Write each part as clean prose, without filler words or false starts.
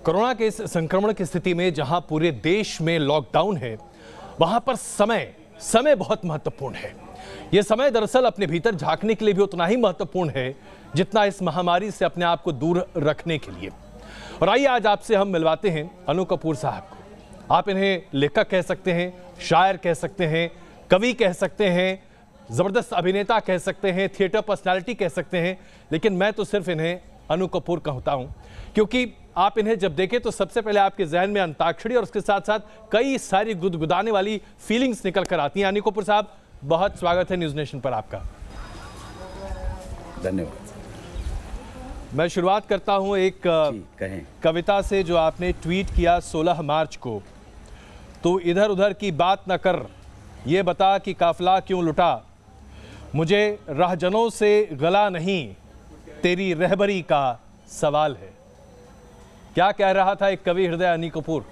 Corona के इस संक्रमण की स्थिति में जहां पूरे देश में लॉकडाउन है, वहां पर समय बहुत महत्वपूर्ण है। यह समय दरअसल अपने भीतर झांकने के लिए भी उतना ही महत्वपूर्ण है जितना इस महामारी से अपने आप को दूर रखने के लिए। और आइए आज आपसे हम मिलवाते हैं अनु कपूर साहब को। आप इन्हें लेखक कह सकते हैं, शायर कह सकते हैं, कवि कह सकते हैं, जबरदस्त अभिनेता कह सकते हैं, थिएटर पर्सनालिटी कह सकते हैं, लेकिन मैं तो सिर्फ इन्हें अनु कपूर कहता हूं, क्योंकि आप इन्हें जब देखें तो सबसे पहले आपके जहन में अंताक्षरी और उसके साथ साथ कई सारी गुदगुदाने वाली फीलिंग्स निकल कर आती हैं। अनु कपूर साहब, बहुत स्वागत है न्यूज नेशन पर आपका। धन्यवाद। मैं शुरुआत करता हूं एक कविता से जो आपने ट्वीट किया 16 मार्च को। तो इधर उधर की बात न कर, ये बता कि काफिला क्यों लुटा, मुझे राहजनों से गला नहीं, तेरी रहबरी का सवाल है। क्या कह रहा था एक कवि हृदय अनु कपूर?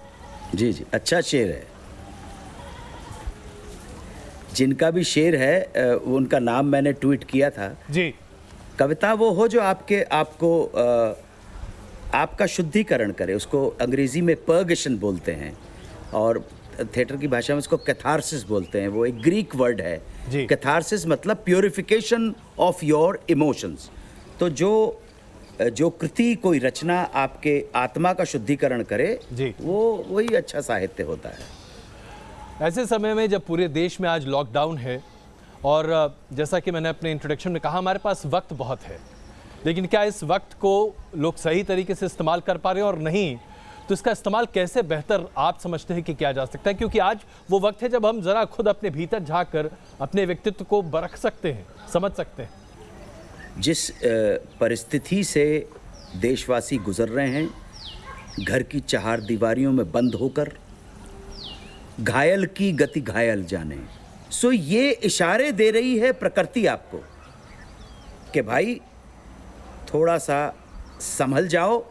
जी जी, अच्छा शेर है। जिनका भी शेर है उनका नाम मैंने ट्वीट किया था जी। कविता वो हो जो आपका शुद्धिकरण करे, उसको अंग्रेजी में पर्गेशन बोलते हैं और थिएटर की भाषा में उसको कैथारसिस बोलते हैं। वो एक ग्रीक वर्ड है। कैथारसिस मतलब प्योरिफिकेशन ऑफ योर इमोशंस। तो जो कृति, कोई रचना आपके आत्मा का शुद्धिकरण करे, वो वही अच्छा साहित्य होता है। ऐसे समय में जब पूरे देश में आज लॉकडाउन है और जैसा कि मैंने अपने इंट्रोडक्शन में कहा, हमारे पास वक्त बहुत है, लेकिन क्या इस वक्त को लोग सही तरीके से इस्तेमाल कर पा रहे हैं? और नहीं तो इसका इस्तेमाल कैसे बेहतर आप समझते हैं कि किया जा सकता है? क्योंकि आज वो वक्त है जब हम जरा खुद अपने भीतर झांक कर अपने व्यक्तित्व को परख सकते हैं, समझ सकते हैं। जिस परिस्थिति से देशवासी गुजर रहे हैं, घर की चार दीवारियों में बंद होकर, घायल की गति घायल जाने, सो ये इशारे दे रही है प्रकृति आपको कि भाई थोड़ा सा संभल जाओ।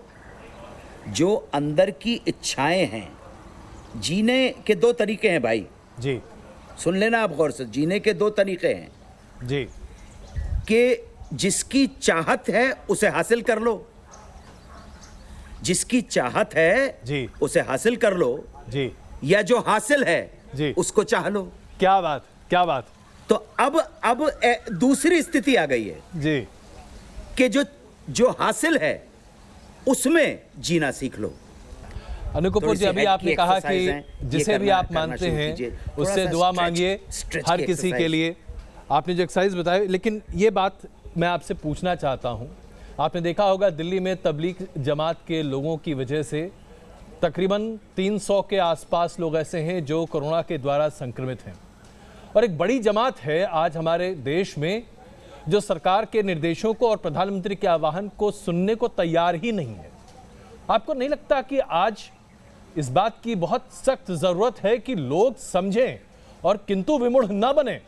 जो अंदर की इच्छाएं हैं, जीने के दो तरीके हैं भाई जी, सुन लेना आप गौर से। जीने के दो तरीके हैं जी, कि जिसकी चाहत है उसे हासिल कर लो, जिसकी चाहत है जी उसे हासिल कर लो जी, या जो हासिल है जी उसको चाह लो। क्या बात, क्या बात। तो अब दूसरी स्थिति आ गई है जी कि जो हासिल है उसमें जीना सीख लो। अनु कपूर जी, अभी आपने कहा कि जिसे भी आप मानते हैं उससे दुआ मांगिए, हर किसी के लिए आपने जो एक्सरसाइज बताई। लेकिन ये बात मैं आपसे पूछना चाहता हूं, आपने देखा होगा दिल्ली में तबलीग जमात के लोगों की वजह से तकरीबन 300 के आसपास लोग ऐसे हैं जो कोरोना के द्वारा संक्रमित हैं, और एक बड़ी जमात है आज हमारे देश में जो सरकार के निर्देशों को और प्रधानमंत्री के आह्वान को सुनने को तैयार ही नहीं है। आपको नहीं लगता कि आज इस बात की बहुत सख्त जरूरत है कि लोग समझें और किंतु विमुढ़ न बने,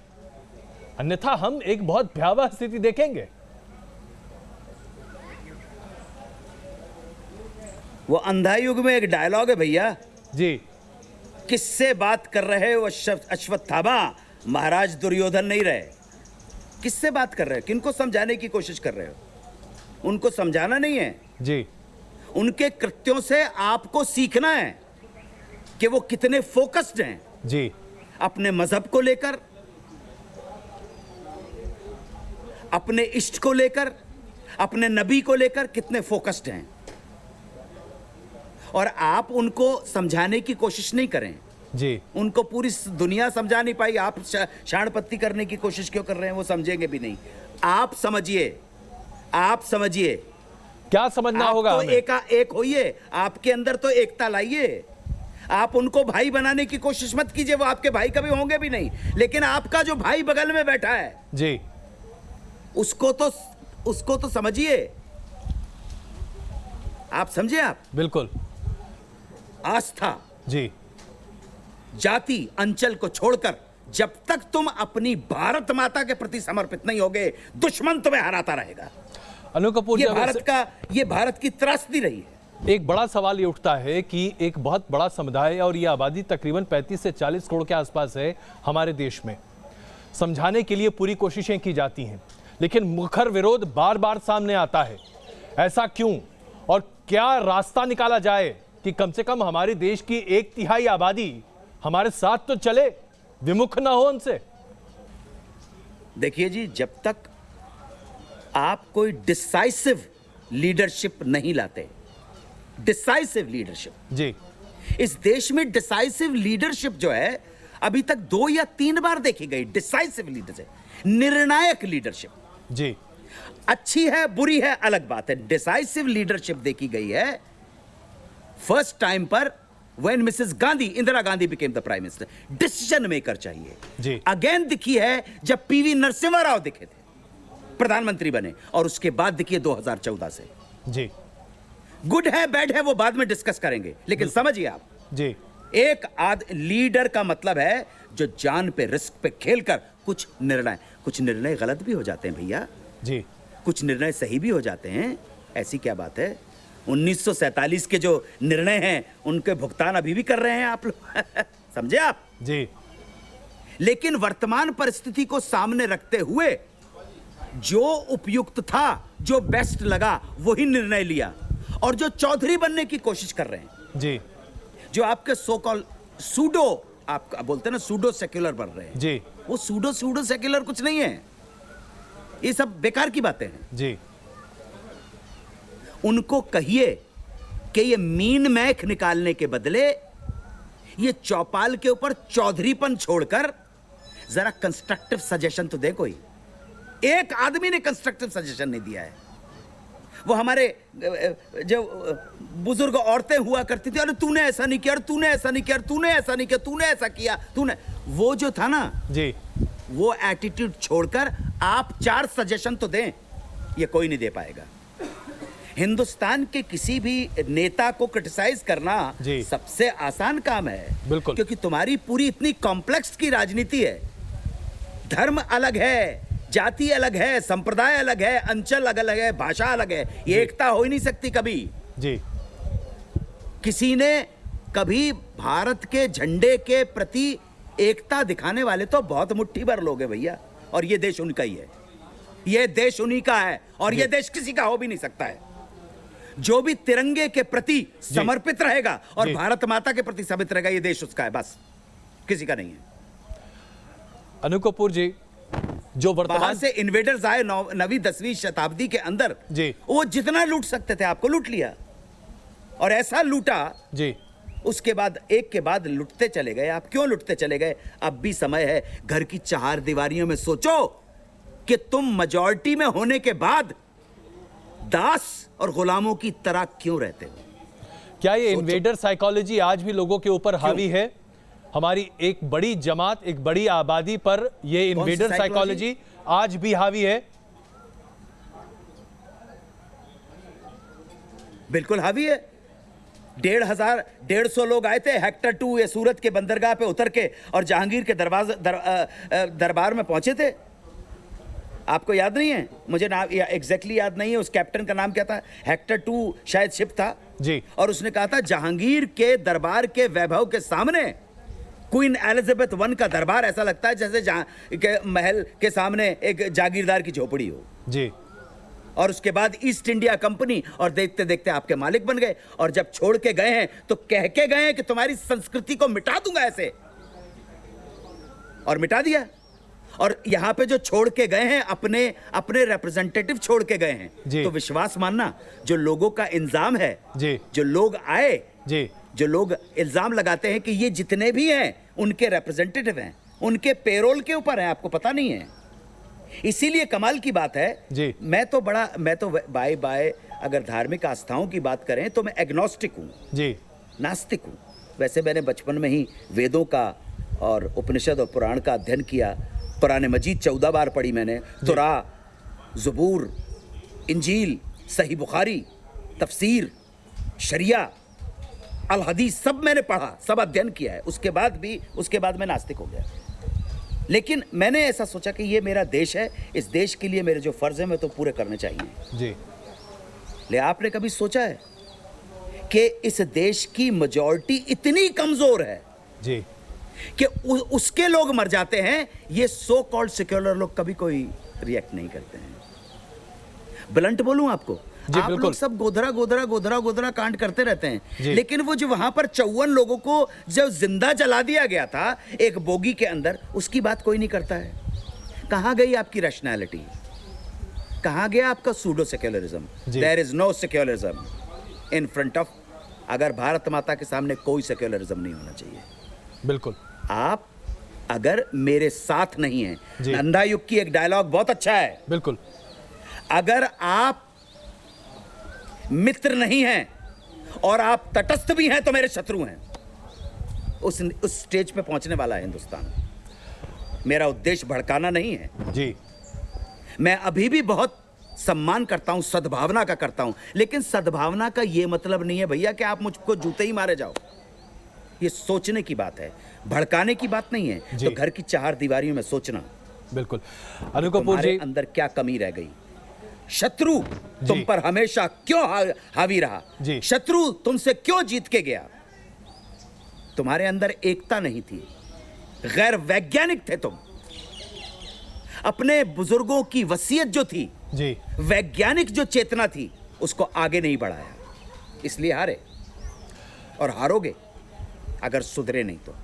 अन्यथा हम एक बहुत भयावह स्थिति देखेंगे? वो अंधा युग में एक डायलॉग है भैया जी, किससे बात कर रहे हो अश्वत्थामा, महाराज दुर्योधन नहीं रहे। किससे बात कर रहे हो? किनको समझाने की कोशिश कर रहे हो? उनको समझाना नहीं है जी, उनके कृत्यों से आपको सीखना है कि वो कितने फोकस्ड हैं जी, अपने मजहब को लेकर, अपने इष्ट को लेकर, अपने नबी को लेकर कितने फोकस्ड हैं। और आप उनको समझाने की कोशिश नहीं करें जी। उनको पूरी दुनिया समझा नहीं पाई, आप शाणपत्ती करने की कोशिश क्यों कर रहे हैं? वो समझेंगे भी नहीं। आप समझिए, आप समझिए। क्या समझना होगा? तो एक होइए, आपके अंदर तो एकता लाइए। आप उनको भाई बनाने की कोशिश मत कीजिए, वो आपके भाई कभी होंगे भी नहीं। लेकिन आपका जो भाई बगल में बैठा है जी, उसको तो समझिए। आप समझे? आप बिल्कुल। आस्था जी, जाति अंचल को छोड़कर जब तक तुम अपनी भारत माता के प्रति समर्पित नहीं होगे, दुश्मन तुम्हें हराता रहेगा। अनु कपूर, ये भारत की त्रासदी रही है। एक बड़ा सवाल ये उठता है कि एक बहुत बड़ा समुदाय और ये आबादी तकरीबन 35 से 40 करोड़ के आसपास है हमारे देश में। समझाने के लिए पूरी कोशिशें की जाती हैं, लेकिन मुखर विरोध बार बार सामने आता है। ऐसा क्यों? और क्या रास्ता निकाला जाए कि कम से कम हमारे देश की 1/3 आबादी हमारे साथ तो चले, विमुख ना हो उनसे? देखिए जी, जब तक आप कोई डिसाइसिव लीडरशिप नहीं लाते, डिसाइसिव लीडरशिप, जी, इस देश में डिसाइसिव लीडरशिप जो है अभी तक 2 या 3 बार देखी गई। डिसाइसिव लीडरशिप, निर्णायक लीडरशिप, जी, अच्छी है बुरी है अलग बात है। डिसाइसिव लीडरशिप देखी गई है फर्स्ट टाइम पर when Mrs Gandhi, Indira Gandhi became the prime minister. Decision maker चाहिए जी। अगेन दिखी है जब पीवी नरसिम्हा राव दिखे थे, प्रधानमंत्री बने, और उसके बाद दिखी है 2014 से। जी, गुड है बैड है वो बाद में डिस्कस करेंगे, लेकिन समझिए आप, जी, एक लीडर का मतलब है जो जान पे रिस्क पे खेलकर कुछ निर्णय गलत भी हो जाते हैं भैया, जी, कुछ निर्णय सही भी हो जाते हैं, ऐसी क्या बात है। 1947 के जो निर्णय हैं उनके भुगतान अभी भी कर रहे हैं आप लोग समझे आप? जी, लेकिन वर्तमान परिस्थिति को सामने रखते हुए जो उपयुक्त था, जो बेस्ट लगा, वही निर्णय लिया। और जो चौधरी बनने की कोशिश कर रहे हैं, जी, जो आपके सो कॉल सूडो, आप बोलते हैं ना सूडो सेक्युलर बन रहे हैं, जी, वो सूडो सेक्युलर कुछ नहीं है, ये सब बेकार की बातें हैं। जी, उनको कहिए कि ये मीन मैख निकालने के बदले ये चौपाल के ऊपर चौधरीपन छोड़कर जरा कंस्ट्रक्टिव सजेशन तो दे। कोई एक आदमी ने कंस्ट्रक्टिव सजेशन नहीं दिया है। वो हमारे जो बुजुर्ग औरतें हुआ करती थी, अरे तूने ऐसा नहीं किया, अरे तूने ऐसा नहीं किया, तूने ऐसा नहीं किया, तूने ऐसा किया, तूने, वो जो था ना जी, वो एटीट्यूड छोड़कर आप 4 सजेशन तो दें, ये कोई नहीं दे पाएगा। हिंदुस्तान के किसी भी नेता को क्रिटिसाइज करना जी, सबसे आसान काम है, बिल्कुल, क्योंकि तुम्हारी पूरी इतनी कॉम्प्लेक्स की राजनीति है। धर्म अलग है, जाति अलग है, संप्रदाय अलग है, अंचल अलग है, भाषा अलग है, ये एकता हो ही नहीं सकती कभी। जी, किसी ने कभी भारत के झंडे के प्रति एकता दिखाने वाले तो बहुत मुट्ठी भर लोग हैं भैया, और ये देश उनका ही है, ये देश उन्हीं का है, और ये देश किसी का हो भी नहीं सकता है। जो भी तिरंगे के प्रति समर्पित रहेगा और भारत माता के प्रति समर्पित रहेगा, ये देश उसका है, बस किसी का नहीं है। अनु कपूर जी, जो बाहर वर्तमान से इन्वेडर्स आए 9वीं 10वीं शताब्दी के अंदर, जी, वो जितना लूट सकते थे आपको लूट लिया, और ऐसा लूटा जी, उसके बाद एक के बाद लुटते चले गए। आप क्यों लुटते चले गए? अब भी समय है, घर की 4 दीवारियों में सोचो कि तुम मेजॉरिटी में होने के बाद दास और गुलामों की तरह क्यों रहते हो। क्या ये इन्वेडर साइकोलॉजी आज भी लोगों के ऊपर हावी है? हमारी एक बड़ी जमात, एक बड़ी आबादी पर ये इन्वेडर साइकोलॉजी आज भी हावी है? बिल्कुल हावी है। 150 लोग आए थे हेक्टर 2 ये सूरत के बंदरगाह पे उतर के, और जहांगीर के दरबार में पहुंचे थे। आपको याद नहीं है? मुझे नाम एग्जैक्टली याद नहीं है, उस कैप्टन का नाम क्या था? हेक्टर 2 शायद शिप था जी, और उसने कहा था जहांगीर के दरबार के वैभव के सामने क्वीन एलिजाबेथ 1 का दरबार ऐसा लगता है जैसे के महल के सामने एक जागीरदार की झोपड़ी हो। जी, और उसके बाद ईस्ट इंडिया कंपनी, और देखते देखते आपके मालिक बन गए। और जब छोड़ के गए हैं तो कह के गए हैं कि तुम्हारी संस्कृति को मिटा दूंगा ऐसे, और मिटा दिया। और यहां पे जो छोड़ के गए हैं अपने रिप्रेजेंटेटिव छोड़ के गए हैं, तो विश्वास मानना, जो लोगों का इंजाम है जी, जो लोग आए जी, जो लोग इल्जाम लगाते हैं कि ये जितने भी हैं उनके रिप्रेजेंटेटिव हैं, उनके पेरोल के ऊपर है, आपको पता नहीं है। इसीलिए कमाल की बात है जी, मैं तो बाय अगर धार्मिक आस्थाओं की बात करें तो मैं एग्नोस्टिक हूं जी, नास्तिक हूं। वैसे मैंने बचपन में ही वेदों का और उपनिषद और पुराण का अध्ययन किया। कुरान मजीद 14 बार पढ़ी मैंने, तुरा, ज़बूर, इंजील, सही बुखारी, तफसीर, शरिया, अल हदीस, सब मैंने पढ़ा, सब अध्ययन किया है। उसके बाद मैं नास्तिक हो गया। लेकिन मैंने ऐसा सोचा कि ये मेरा देश है, इस देश के लिए मेरे जो फर्ज है मैं तो पूरे करने चाहिए जी। ले आपने कभी सोचा है कि इस देश की मेजॉरिटी इतनी कमजोर है जी कि उसके लोग मर जाते हैं, ये सो कॉल्ड सेक्युलर लोग कभी कोई रिएक्ट नहीं करते हैं। ब्लंट बोलूं आपको, जी, आप बिल्कुल। लोग सब गोधरा कांड करते रहते हैं, लेकिन वो जो वहां पर 54 लोगों को जब जिंदा जला दिया गया था एक बोगी के अंदर, उसकी बात कोई नहीं करता है। कहां गई आपकी रैशनैलिटी? कहां गया आपका pseudo secularism? There is no secularism in front of, अगर भारत माता के सामने कोई सेक्युलरिज्म नहीं होना चाहिए। बिल्कुल। आप अगर मेरे साथ नहीं हैं, नंदा युग की एक डायलॉग बहुत अच्छा है, बिल्कुल। अगर आप मित्र नहीं हैं और आप तटस्थ भी हैं तो मेरे शत्रु हैं। उस स्टेज पे पहुंचने वाला है हिंदुस्तान। मेरा उद्देश्य भड़काना नहीं है जी। मैं अभी भी बहुत सम्मान करता हूं, सद्भावना का करता हूं, लेकिन सद्भावना का यह मतलब नहीं है भैया कि आप मुझको जूते ही मारे जाओ। ये सोचने की बात है, भड़काने की बात नहीं है। तो घर की 4 दीवारियों में सोचना। बिल्कुल। अनिल कपूर जी, अंदर क्या कमी रह गई? शत्रु तुम पर हमेशा क्यों हावी रहा? शत्रु तुमसे क्यों जीत के गया? तुम्हारे अंदर एकता नहीं थी, गैर वैज्ञानिक थे तुम। अपने बुजुर्गों की वसीयत जो थी, वैज्ञानिक जो चेतना थी, उसको आगे नहीं बढ़ाया, इसलिए हारे। और हारोगे अगर सुधरे नहीं तो।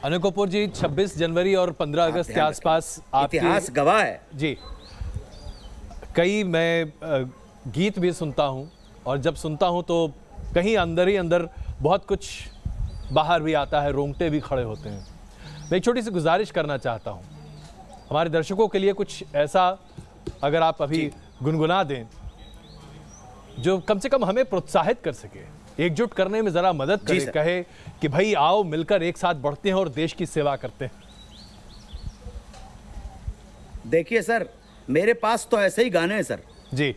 अनिल कपूर जी, 26 जनवरी और 15 अगस्त के आसपास इतिहास गवाह है जी। कई मैं गीत भी सुनता हूं, और जब सुनता हूं तो कहीं अंदर ही अंदर बहुत कुछ बाहर भी आता है, रोंगटे भी खड़े होते हैं। मैं एक छोटी सी गुजारिश करना चाहता हूं हमारे दर्शकों के लिए, कुछ ऐसा अगर आप अभी गुनगुना दें जो कम से कम हमें प्रोत्साहित कर सके, एकजुट करने में जरा मदद करे, कहे कि भाई आओ मिलकर एक साथ बढ़ते हैं और देश की सेवा करते हैं। देखिए सर, मेरे पास तो ऐसे ही गाने हैं सर जी।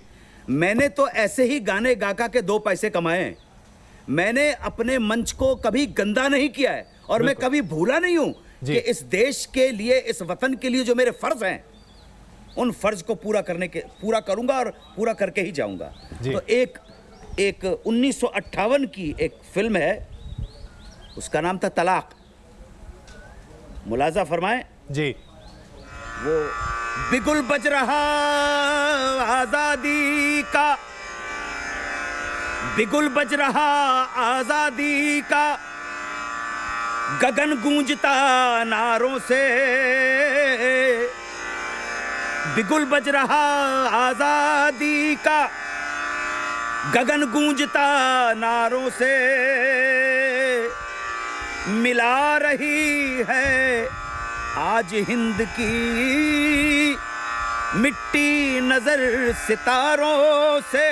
मैंने तो ऐसे ही गाने गा के 2 पैसे कमाए हैं। मैंने अपने मंच को कभी गंदा नहीं किया है, और मैं कभी भूला नहीं हूं कि इस देश के लिए, इस वतन के लिए जो मेरे फर्ज हैं, उन फर्ज को पूरा करूंगा और पूरा करके ही जाऊंगा। तो एक 1958 की एक फिल्म है, उसका नाम था तलाक। मुलाजा फरमाएं जी। वो बिगुल बज रहा आजादी का, बिगुल बज रहा आजादी का, गगन गूंजता नारों से, बिगुल बज रहा आजादी का, गगन गूंजता नारों से, मिला रही है आज हिंद की मिट्टी नजर सितारों से।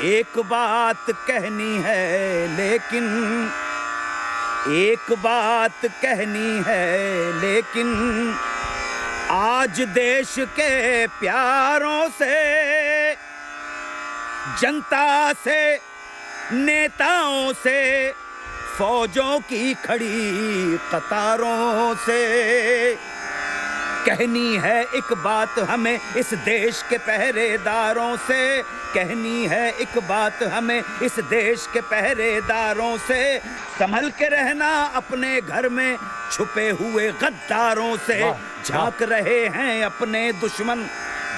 एक बात कहनी है लेकिन, एक बात कहनी है लेकिन, आज देश के प्यारों से, जनता से, नेताओं से, फौजों की खड़ी कतारों से, कहनी है एक बात हमें इस देश के पहरेदारों से, कहनी है एक बात हमें इस देश के पहरेदारों से, संभल के रहना अपने घर में छुपे हुए गद्दारों से, झांक रहे हैं अपने दुश्मन,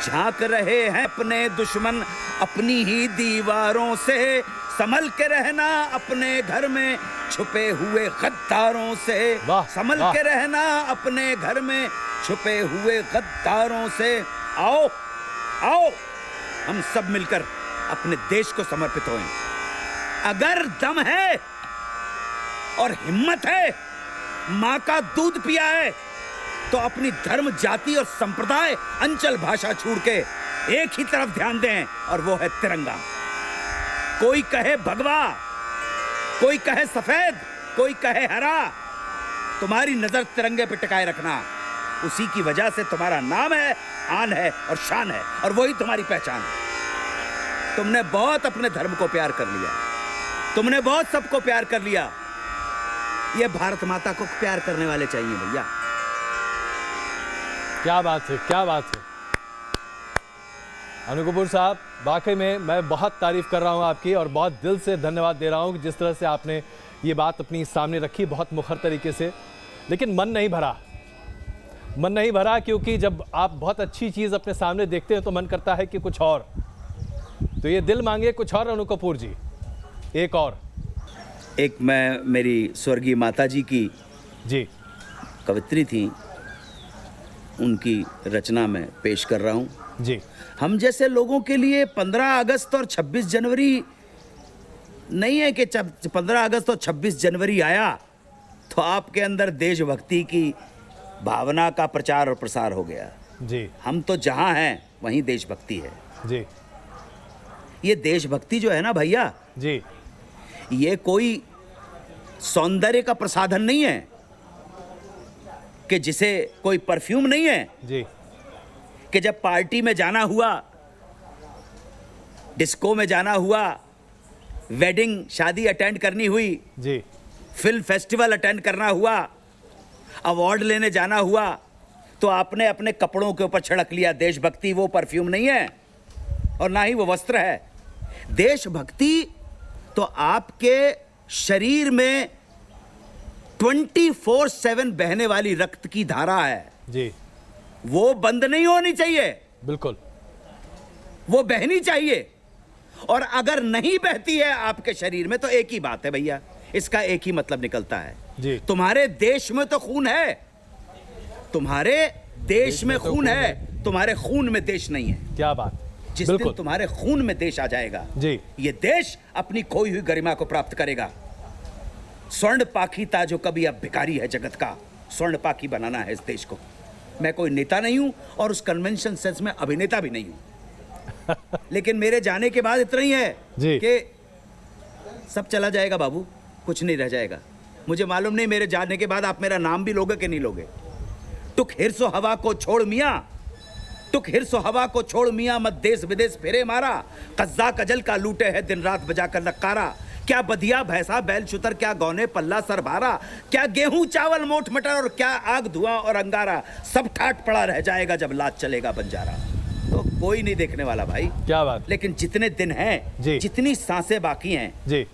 झांक रहे हैं अपने दुश्मन अपनी ही दीवारों से, संभल के रहना अपने घर में छुपे हुए गद्दारों से, संभल के रहना अपने घर में छुपे हुए गद्दारों से। आओ आओ हम सब मिलकर अपने देश को समर्पित हों। अगर दम है और हिम्मत है, मां का दूध पिया है, तो अपनी धर्म, जाति और संप्रदाय, अंचल, भाषा छोड़ के एक ही तरफ ध्यान दें, और वो है तिरंगा। कोई कहे भगवा, कोई कहे सफेद, कोई कहे हरा, तुम्हारी नजर तिरंगे पे टिकाए रखना। उसी की वजह से तुम्हारा नाम है, आन है और शान है, और वही तुम्हारी पहचान है। तुमने बहुत अपने धर्म को प्यार कर लिया, तुमने बहुत सबको प्यार कर लिया। ये भारत माता को प्यार करने वाले चाहिए भैया। क्या बात है, क्या बात है अनिल कपूर साहब, वाकई में मैं बहुत तारीफ कर रहा हूं आपकी, और बहुत दिल से धन्यवाद दे रहा हूं कि जिस तरह से आपने ये बात अपनी सामने रखी, बहुत मुखर तरीके से। लेकिन मन नहीं भरा, मन नहीं भरा, क्योंकि जब आप बहुत अच्छी चीज़ अपने सामने देखते हैं तो मन करता है कि कुछ और। तो ये दिल मांगे कुछ और, अनु कपूर जी, एक और। एक मैं मेरी स्वर्गीय माता जी की जी कवित्री थी, उनकी रचना में पेश कर रहा हूँ। जी। हम जैसे लोगों के लिए 15 अगस्त और 26 जनवरी नहीं है कि 15 अगस्त और 26 जनवरी आया तो आपके अंदर देशभक्ति की भावना का प्रचार और प्रसार हो गया। जी हम तो जहाँ हैं वहीं देशभक्ति है। जी ये देशभक्ति जो है ना भैया, जी, ये कोई सौंदर्य का प्रसाधन नहीं है कि जिसे कोई परफ्यूम नहीं है जी कि जब पार्टी में जाना हुआ, डिस्को में जाना हुआ, वेडिंग शादी अटेंड करनी हुई, जी फिल्म फेस्टिवल अटेंड करना हुआ, अवार्ड लेने जाना हुआ, तो आपने अपने कपड़ों के ऊपर छिड़क लिया देशभक्ति। वो परफ्यूम नहीं है और ना ही वो वस्त्र है। देशभक्ति तो आपके शरीर में 24/7 बहने वाली रक्त की धारा है जी, वो बंद नहीं होनी चाहिए, बिल्कुल। वो बहनी चाहिए। और अगर नहीं बहती है आपके शरीर में तो एक ही बात है भैया, इसका एक ही मतलब निकलता है जी। तुम्हारे देश में तो खून है, तुम्हारे देश में खून है, तुम्हारे खून में देश नहीं है। क्या बात, जिस दिन तुम्हारे खून में देश आ जाएगा जी, ये देश अपनी खोई हुई गरिमा को प्राप्त करेगा। स्वर्ण पाखी था जो कभी अब भिखारी है जगत का, स्वर्ण पाखी बनाना है इस देश को। मैं कोई नेता नहीं हूं और उस कन्वेंशन सेंस में अभिनेता भी नहीं हूं लेकिन मेरे जाने के बाद इतना ही है कि सब चला जाएगा बाबू, कुछ नहीं रह जाएगा। मुझे मालूम नहीं मेरे जाने के बाद आप मेरा नाम भी लोगे कि नहीं लोगे। टुक हिरसो हवा को छोड़ मियां, टुक हिरसो हवा को छोड़ मियां, मत देश विदेश फेरे मारा, कज्जा कजल का लूटे है दिन रात बजा कर नक्कारा। क्या बधिया भैंसा बैल शुतर, क्या गौने पल्ला सर भारा, क्या गेहूं चावल मोठ मटर और क्या आग धुआं और अंगारा, सब ठाट पड़ा रह जाएगा जब लात चलेगा बंजारा। तो कोई नहीं देखने वाला भाई। क्या बात। लेकिन जितने दिन हैं, जितनी सांसें बाकी हैं जी,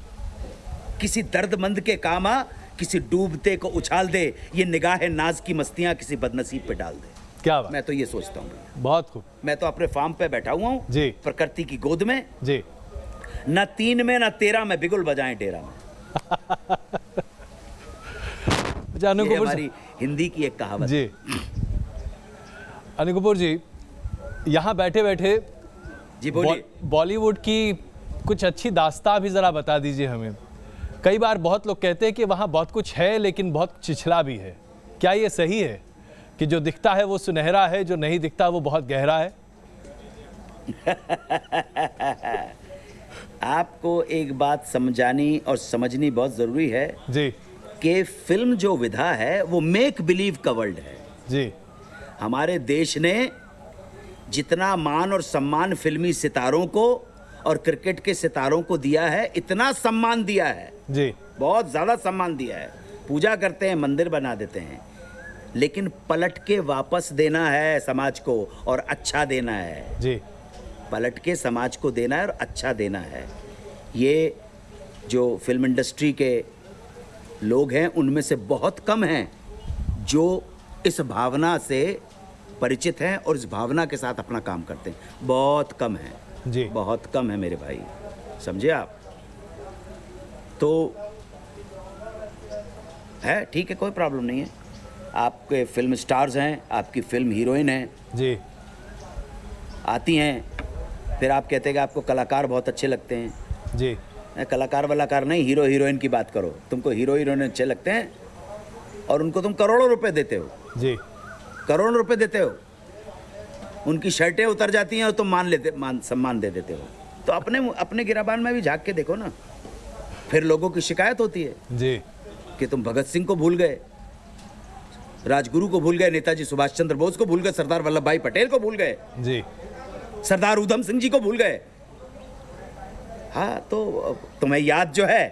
किसी दर्दमंद के काम आ, किसी डूबते को उछाल दे, ये निगाह नाज की मस्तियां किसी बदनसीब पे डाल दे। क्या बात। मैं तो ये सोचता हूँ। बहुत खूब। मैं तो अपने फार्म पे बैठा हुआ हूँ जी, प्रकृति की गोद में जी, न 3 में न 13 में बिगुल बजाएं डेरा में। अनु कपूर, हमारी हिंदी की एक कहावत जी। अनु कपूर जी, यहाँ बैठे बैठे जी बोलिए, बॉलीवुड की कुछ अच्छी दास्तां भी जरा बता दीजिए हमें। कई बार बहुत लोग कहते हैं कि वहाँ बहुत कुछ है लेकिन बहुत छिछला भी है। क्या ये सही है कि जो दिखता है वो सुनहरा है, जो नहीं दिखता वो बहुत गहरा है? आपको एक बात समझानी और समझनी बहुत जरूरी है जी, कि फिल्म जो विधा है वो मेक बिलीव का वर्ल्ड है जी। हमारे देश ने जितना मान और सम्मान फिल्मी सितारों को और क्रिकेट के सितारों को दिया है, इतना सम्मान दिया है जी, बहुत ज्यादा सम्मान दिया है। पूजा करते हैं, मंदिर बना देते हैं, लेकिन पलट के वापस देना है समाज को और अच्छा देना है जी, पलट के समाज को देना है और अच्छा देना है। ये जो फिल्म इंडस्ट्री के लोग हैं उनमें से बहुत कम हैं जो इस भावना से परिचित हैं और इस भावना के साथ अपना काम करते हैं। बहुत कम है जी, बहुत कम है मेरे भाई, समझे आप। तो है ठीक है, कोई प्रॉब्लम नहीं है। आपके फिल्म स्टार्स हैं, आपकी फिल्म हीरोइन हैं जी, आती हैं, फिर आप कहते हैं कि आपको कलाकार बहुत अच्छे लगते हैं जी। कलाकार वलाकार नहीं, हीरो हीरोइन की बात करो। तुमको हीरो हीरोइन अच्छे लगते हैं और उनको तुम करोड़ों रुपए देते हो जी, करोड़ों रुपए देते हो, उनकी शर्टें उतर जाती हैं और तुम सम्मान दे देते हो। तो अपने गिराबान में भी झांक के देखो ना। फिर लोगों की शिकायत होती है जी कि तुम भगत सिंह को भूल गए, राजगुरु को भूल गए, नेताजी सुभाष चंद्र बोस को भूल गए, सरदार वल्लभ भाई पटेल को भूल गए जी, सरदार उधम सिंह जी को भूल गए। हाँ, तो तुम्हें याद जो है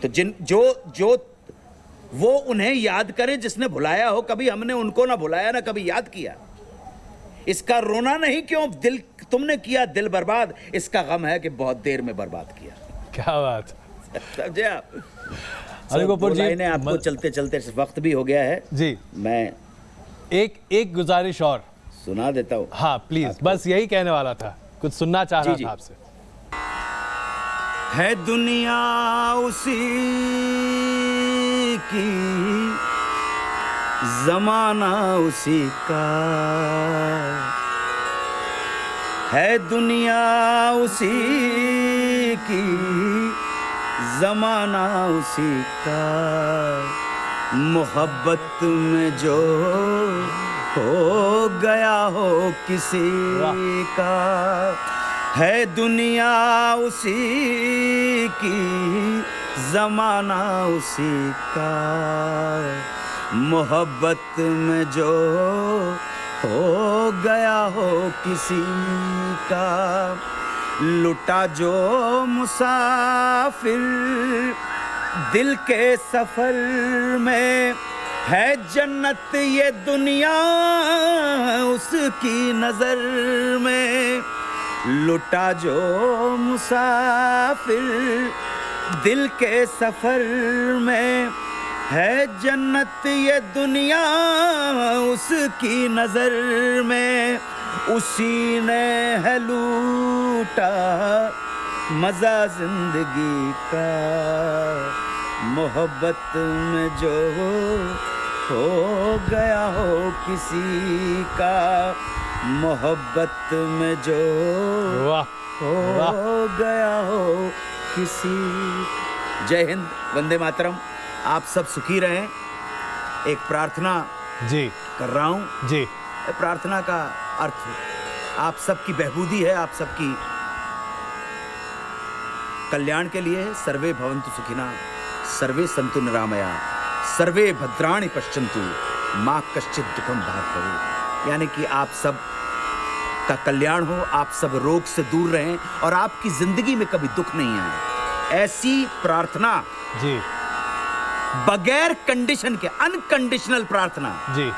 तो जो वो उन्हें याद करे जिसने भुलाया हो। कभी हमने उनको ना भुलाया ना कभी याद किया। इसका रोना नहीं क्यों दिल तुमने किया दिल बर्बाद, इसका गम है कि बहुत देर में बर्बाद किया। क्या बात। समझे आप। अनु कपूर जी ने आपको चलते चलते वक्त भी हो गया है जी, मैं एक गुजारिश और सुना देता हूँ। हाँ प्लीज, बस यही कहने वाला था, कुछ सुनना चाह रहा था आपसे। है दुनिया उसी की, जमाना उसी का, है दुनिया उसी की, जमाना उसी का, मोहब्बत में जो हो गया हो किसी का, है दुनिया उसी की, जमाना उसी का, मोहब्बत में जो हो गया हो किसी का, लुटा जो मुसाफिर दिल के सफर में, है जन्नत ये दुनिया उसकी नजर में, लुटा जो मुसाफिर दिल के सफर में, है जन्नत ये दुनिया उसकी नजर में, उसी ने है लूटा मजा जिंदगी का, मोहब्बत में जो हो गया हो किसी का, मोहब्बत में जो हो गया हो किसी। जय हिंद, वंदे मातरम। आप सब सुखी रहें। एक प्रार्थना जी कर रहा हूं जी। प्रार्थना का अर्थ आप सबकी बहबूदी है, आप सबकी कल्याण के लिए है। सर्वे भवन्तु सुखिनः, सर्वे सन्तु निरामया, सर्वे भद्राणि पश्यन्तु, माँ कश्चित् दुःखं भाग् भवेत्। यानी कि आप सब का कल्याण हो, आप सब रोग से दूर रहें और आपकी जिंदगी में कभी दुख नहीं आए। ऐसी प्रार्थना जी, बगैर कंडीशन के, अनकंडीशनल प्रार्थना जी।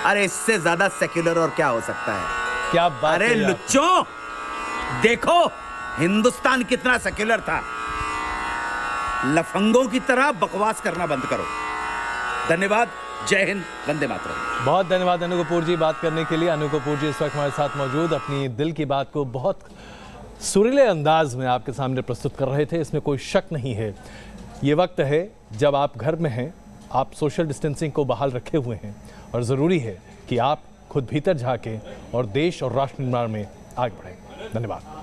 अरे इससे ज्यादा सेक्युलर और क्या हो सकता है? क्या बात। अरे लुच्चों, देखो हिंदुस्तान कितना सेक्युलर था। लफंगों की तरह बकवास करना बंद करो। धन्यवाद। जय हिंद, वंदे मातरम। बहुत धन्यवाद अनु कपूर जी बात करने के लिए। अनु कपूर जी इस वक्त हमारे साथ मौजूद, अपनी दिल की बात को बहुत सुरीले अंदाज में आपके सामने प्रस्तुत कर रहे थे, इसमें कोई शक नहीं है। ये वक्त है जब आप घर में हैं, आप सोशल डिस्टेंसिंग को बहाल रखे हुए हैं और ज़रूरी है कि आप खुद भीतर झांकें और देश और राष्ट्र निर्माण में आगे बढ़ें। धन्यवाद।